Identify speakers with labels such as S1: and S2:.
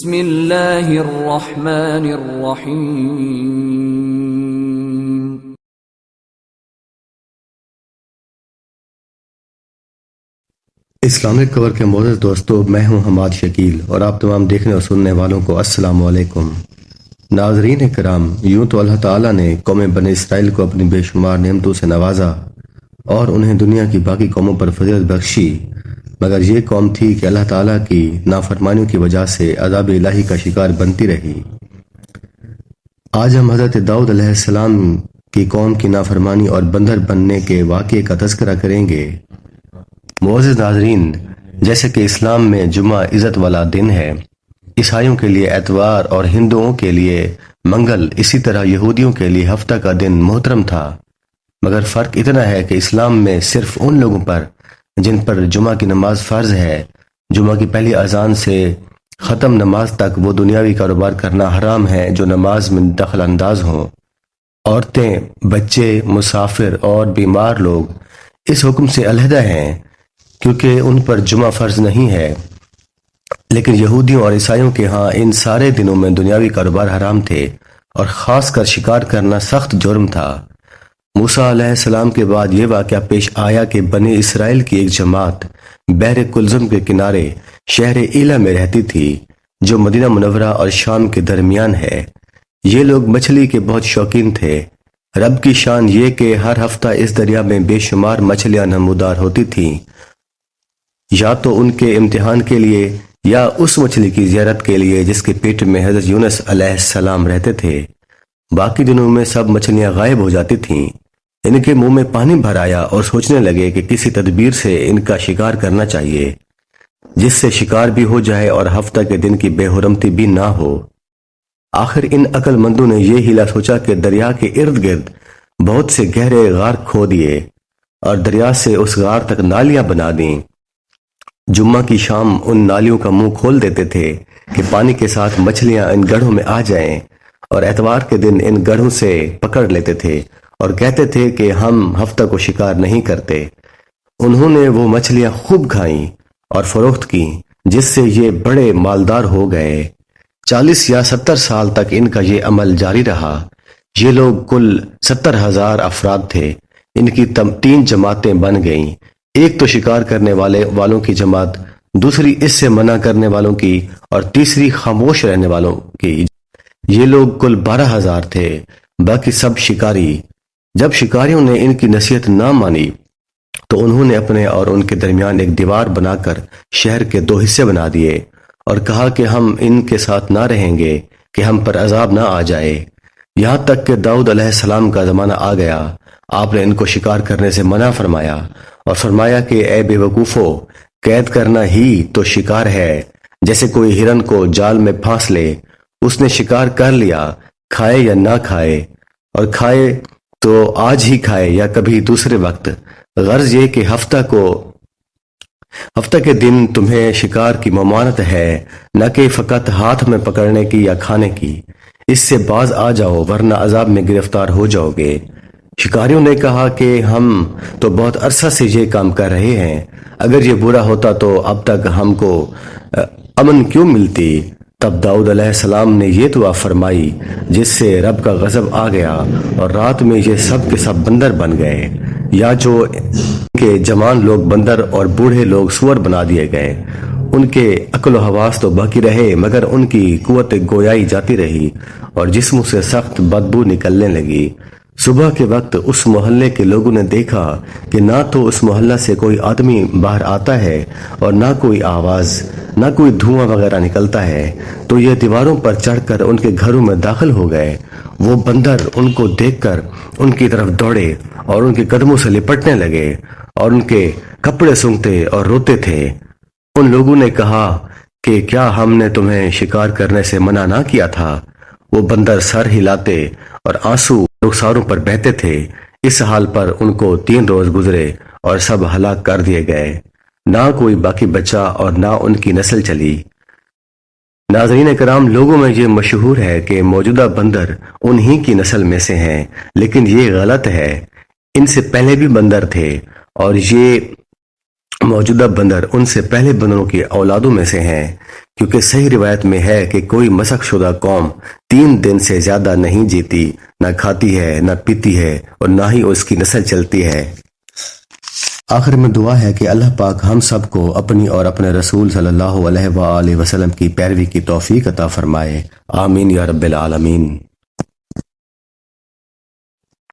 S1: بسم اللہ الرحمن الرحیم۔
S2: اسلامک کور کے معزز دوستو، میں ہوں حماد شکیل اور آپ تمام دیکھنے اور سننے والوں کو السلام علیکم۔ ناظرین کرام، یوں تو اللہ تعالیٰ نے قوم بنی اسرائیل کو اپنی بے شمار نعمتوں سے نوازا اور انہیں دنیا کی باقی قوموں پر فضیلت بخشی، مگر یہ قوم تھی کہ اللہ تعالیٰ کی نافرمانیوں کی وجہ سے عذاب الہی کا شکار بنتی رہی۔ آج ہم حضرت داؤد علیہ السلام کی قوم کی نافرمانی اور بندر بننے کے واقعے کا تذکرہ کریں گے۔ معزز ناظرین، جیسے کہ اسلام میں جمعہ عزت والا دن ہے، عیسائیوں کے لیے اتوار اور ہندوؤں کے لیے منگل، اسی طرح یہودیوں کے لیے ہفتہ کا دن محترم تھا، مگر فرق اتنا ہے کہ اسلام میں صرف ان لوگوں پر جن پر جمعہ کی نماز فرض ہے، جمعہ کی پہلی اذان سے ختم نماز تک وہ دنیاوی کاروبار کرنا حرام ہے جو نماز میں دخل انداز ہوں۔ عورتیں، بچے، مسافر اور بیمار لوگ اس حکم سے علیحدہ ہیں کیونکہ ان پر جمعہ فرض نہیں ہے، لیکن یہودیوں اور عیسائیوں کے ہاں ان سارے دنوں میں دنیاوی کاروبار حرام تھے اور خاص کر شکار کرنا سخت جرم تھا۔ موسیٰ علیہ السلام کے بعد یہ واقعہ پیش آیا کہ بنی اسرائیل کی ایک جماعت بحر کلزم کے کنارے شہر ایلا میں رہتی تھی، جو مدینہ منورہ اور شام کے درمیان ہے۔ یہ لوگ مچھلی کے بہت شوقین تھے۔ رب کی شان یہ کہ ہر ہفتہ اس دریا میں بے شمار مچھلیاں نمودار ہوتی تھیں، یا تو ان کے امتحان کے لیے یا اس مچھلی کی زیارت کے لیے جس کے پیٹ میں حضرت یونس علیہ السلام رہتے تھے۔ باقی دنوں میں سب مچھلیاں غائب ہو جاتی تھیں۔ ان کے منہ میں پانی بھر آیا اور سوچنے لگے کہ کسی تدبیر سے ان کا شکار کرنا چاہیے جس سے شکار بھی ہو جائے اور ہفتہ کے دن کی بے حرمتی بھی نہ ہو۔ آخر ان عقل مندوں نے یہ ہیلا سوچا کہ دریا کے ارد گرد بہت سے گہرے غار کھو دیے اور دریا سے اس غار تک نالیاں بنا دیں۔ جمعہ کی شام ان نالیوں کا منہ کھول دیتے تھے کہ پانی کے ساتھ مچھلیاں ان گڑھوں میں آ جائیں، اور اتوار کے دن ان گڑھوں سے پکڑ لیتے تھے اور کہتے تھے کہ ہم ہفتہ کو شکار نہیں کرتے۔ انہوں نے وہ مچھلیاں خوب کھائیں اور فروخت کی، جس سے یہ بڑے مالدار ہو گئے۔ 40 یا 70 سال تک ان کا یہ عمل جاری رہا۔ یہ لوگ کل 70,000 افراد تھے۔ ان کی 3 جماعتیں بن گئیں، ایک تو شکار کرنے والوں کی جماعت، دوسری اس سے منع کرنے والوں کی، اور تیسری خاموش رہنے والوں کی۔ یہ لوگ کل 12,000 تھے، باقی سب شکاری۔ جب شکاریوں نے ان کی نصیحت نہ مانی تو انہوں نے اپنے اور ان کے درمیان ایک دیوار بنا کر شہر کے 2 حصے بنا دیے اور کہا کہ ہم ان کے ساتھ نہ رہیں گے کہ ہم پر عذاب نہ آ جائے۔ یہاں تک کہ داؤد علیہ السلام کا زمانہ آ گیا، آپ نے ان کو شکار کرنے سے منع فرمایا اور فرمایا کہ اے بے وقوفو، قید کرنا ہی تو شکار ہے، جیسے کوئی ہرن کو جال میں پھانس لے۔ اس نے شکار کر لیا، کھائے یا نہ کھائے، اور کھائے تو آج ہی کھائے یا کبھی دوسرے وقت۔ غرض یہ کہ ہفتہ کے دن تمہیں شکار کی ممانعت ہے، نہ کہ فقط ہاتھ میں پکڑنے کی یا کھانے کی۔ اس سے باز آ جاؤ ورنہ عذاب میں گرفتار ہو جاؤ گے۔ شکاریوں نے کہا کہ ہم تو بہت عرصہ سے یہ کام کر رہے ہیں، اگر یہ برا ہوتا تو اب تک ہم کو امن کیوں ملتی؟ تب داؤد علیہ السلام نے یہ دعا فرمائی جس سے رب کا غضب آ گیا اور رات میں یہ سب کے سب بندر بن گئے، یا جو ان کے جوان لوگ بندر اور بوڑھے لوگ سور بنا دیے گئے۔ ان کے عقل و حواس تو باقی رہے، مگر ان کی قوت گویائی جاتی رہی اور جسموں سے سخت بدبو نکلنے لگی۔ صبح کے وقت اس محلے کے لوگوں نے دیکھا کہ نہ تو اس محلہ سے کوئی آدمی باہر آتا ہے اور نہ کوئی آواز، نہ کوئی دھواں وغیرہ نکلتا ہے، تو یہ دیواروں پر چڑھ کر ان کے گھروں میں داخل ہو گئے۔ وہ بندر ان کو دیکھ کر ان کی طرف دوڑے اور ان کے قدموں سے لپٹنے لگے اور ان کے کپڑے سونگھتے اور روتے تھے۔ ان لوگوں نے کہا کہ کیا ہم نے تمہیں شکار کرنے سے منع نہ کیا تھا؟ وہ بندر سر ہلاتے اور آنسو رخساروں پر بہتے تھے۔ اس حال پر ان کو 3 روز گزرے اور سب ہلاک کر دیے گئے، نہ کوئی باقی بچا اور نہ ان کی نسل چلی۔ ناظرین کرام، لوگوں میں یہ مشہور ہے کہ موجودہ بندر انہی کی نسل میں سے ہیں، لیکن یہ غلط ہے۔ ان سے پہلے بھی بندر تھے اور یہ موجودہ بندر ان سے پہلے بندروں کی اولادوں میں سے ہیں۔ کیونکہ صحیح روایت میں ہے کہ کوئی مسخ شدہ قوم 3 دن سے زیادہ نہیں جیتی، نہ کھاتی ہے، نہ پیتی ہے، اور نہ ہی اس کی نسل چلتی ہے۔ آخر میں دعا ہے کہ اللہ پاک ہم سب کو اپنی اور اپنے رسول صلی اللہ علیہ وآلہ وسلم کی پیروی کی توفیق عطا فرمائے، آمین یا رب العالمین۔